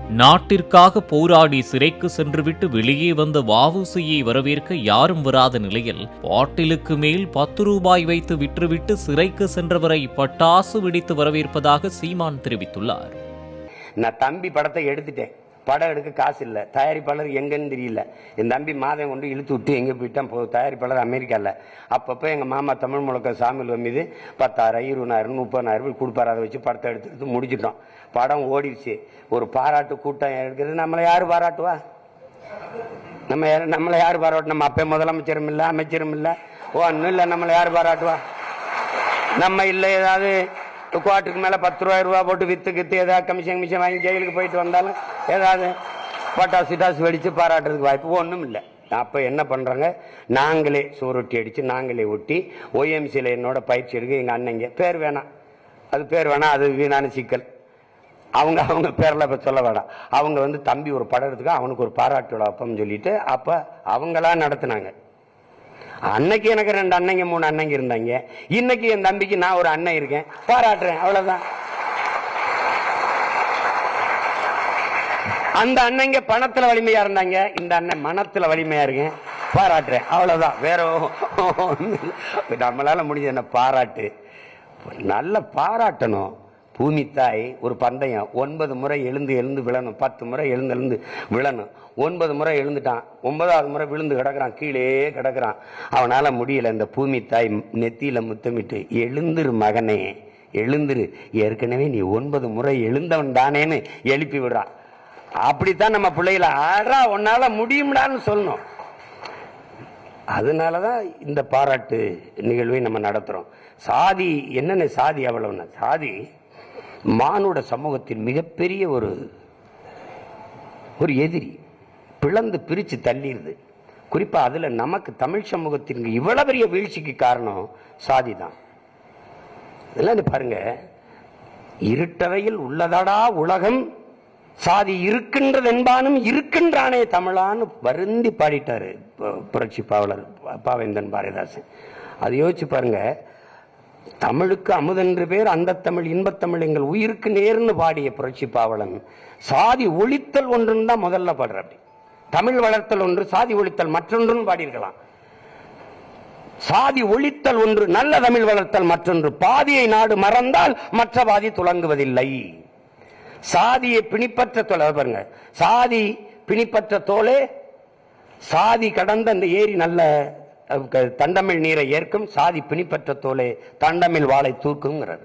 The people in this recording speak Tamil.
நாட்டிற்காக போராடி சிறைக்கு சென்றுவிட்டு வெளியே வந்த வ.உ.சி.யை வரவேற்க யாரும் வராத நிலையில் பாட்டிலுக்கு மேல் 10 ரூபாய் வைத்து விற்றுவிட்டு சிறைக்கு சென்றவரை பட்டாசு வெடித்து வரவேற்பதாக சீமான் தெரிவித்துள்ளார். நான் தம்பி படத்தை எடுத்துட்டேன், படம் எடுக்க காசு இல்லை, தயாரிப்பாளர் எங்கன்னு தெரியல. என் தம்பி மாதம் கொண்டு இழுத்து விட்டு எங்கே போயிட்டான், தயாரிப்பாளர் அமெரிக்காவில். அப்பப்போ எங்கள் மாமா தமிழ் முழக்க சாமியில் மீது 10,000 20,000 30,000 கொடுப்பாரு. அதை வச்சு படத்தை எடுத்து முடிச்சிட்டோம். படம் ஓடிடுச்சு. ஒரு பாராட்டு கூட்டம் எடுக்கிறது. நம்மளை யார் பாராட்டுவா? நம்மளை யார் பாராட்டு? நம்ம அப்போ முதலமைச்சரும் இல்லை, அமைச்சரும் இல்லை, ஒன்றும் இல்லை. நம்மளை யார் பாராட்டுவா? நம்ம இல்லை ஏதாவது குவார்ட்டருக்கு மேலே 10 ரூபா போட்டு வித்து ஏதாவது கமிஷன் வாங்கி ஜெயிலுக்கு போயிட்டு வந்தாலும் ஏதாவது பட்டாசு வெடித்து பாராட்டுறதுக்கு வாய்ப்பு ஒன்றும் இல்லை. அப்போ என்ன பண்ணுறாங்க, நாங்களே சோரொட்டி அடித்து நாங்களே ஒட்டி OMCயில் என்னோட பயிற்சி எடுக்க எங்கள் அண்ணங்க பேர் வேணாம், அது வீணான சிக்கல். அவங்க பேரில் இப்போ சொல்ல வேண்டாம். அவங்க தம்பி ஒரு படம் எடுத்துக்க அவனுக்கு ஒரு பாராட்டு விழா அப்பன்னு சொல்லிட்டு அப்போ அவங்களா நடத்துனாங்க. அன்னைக்கு எனக்கு 2 அண்ணங்க 3 அண்ணங்க இருந்தாங்க. இன்னைக்கு என் தம்பிக்கு நான் ஒரு அண்ணன் இருக்கேன், பாராட்டுறேன், அவ்வளவுதான். அந்த அண்ணங்க பணத்துல வலிமையா இருந்தாங்க, இந்த அண்ணன் மனத்துல வலிமையா இருக்கேன், பாராட்டுறேன், அவ்வளவுதான். வேற நம்மளால முடிஞ்ச என்ன பாராட்டு, நல்ல பாராட்டணும். பூமி தாய் ஒரு பந்தயம் 9 முறை எழுந்து விழணும், 10 முறை எழுந்து விழணும். 9 முறை எழுந்துட்டான், 9வது முறை விழுந்து கிடக்குறான், கீழே கிடக்குறான். அவனால முடியல. இந்த பூமி தாய் நெத்தியில முத்தமிட்டு, எழுந்துரு மகனே எழுந்துரு, ஏற்கனவே நீ 9 முறை எழுந்தவன் தானேன்னு எழுப்பி விடுறான். அப்படித்தான் நம்ம பிள்ளைகளை ஆறா உன்னால முடியும்டான்னு சொல்லணும். அதனாலதான் இந்த பாராட்டு நிகழ்வை நம்ம நடத்துறோம். சாதி என்னென்ன சாதி அவ்வளவுன்னா, சாதி மானுட சமூகத்தின் மிகப்பெரிய ஒரு எதிரி, பிளந்து பிரிச்சு தள்ளிடுது. குறிப்பா அதுல நமக்கு தமிழ் சமூகத்திற்கு இவ்வளவு பெரிய வீழ்ச்சிக்கு காரணம் சாதி தான். இதெல்லாம் பாருங்க, இருட்டவையில் உள்ளதடா உலகம், சாதி இருக்கின்றது என்பானும் இருக்கின்றானே தமிழான்னு வருந்தி பாடிட்டாரு புரட்சி பாவலர் பாவேந்தன் பாரதிதாசன். அதை யோசிச்சு பாருங்க. தமிழுக்கு அமுதென்று பேர், அந்த தமிழ் இன்பத்தமிழ் எங்கள் உயிருக்கு நேர்னு பாடிய புரட்சி பாவலன் சாதி ஒழித்தல் ஒன்றுன்னு தான் முதல்ல பாடுற. அப்படி தமிழ் வளர்த்தல் ஒன்று, சாதி ஒழித்தல் மற்றொன்றுன்னு பாடியிருக்கலாம். சாதி ஒழித்தல் ஒன்று, நல்ல தமிழ் வளர்த்தல் மற்றொன்று. பாதியை நாடு மறந்தால் மற்ற பாதி துலங்குவதில்லை. சாதியை பிணிப்பற்ற தோலை பாருங்க, சாதி பிணிப்பற்ற தோலே சாதி கடந்த அந்த ஏரி நல்ல தண்டமிழ் நீரை ஏற்கும், சாதி பிணிப்பற்ற தோலே தண்டமிழ் வாளை தூக்குங்கிறார்.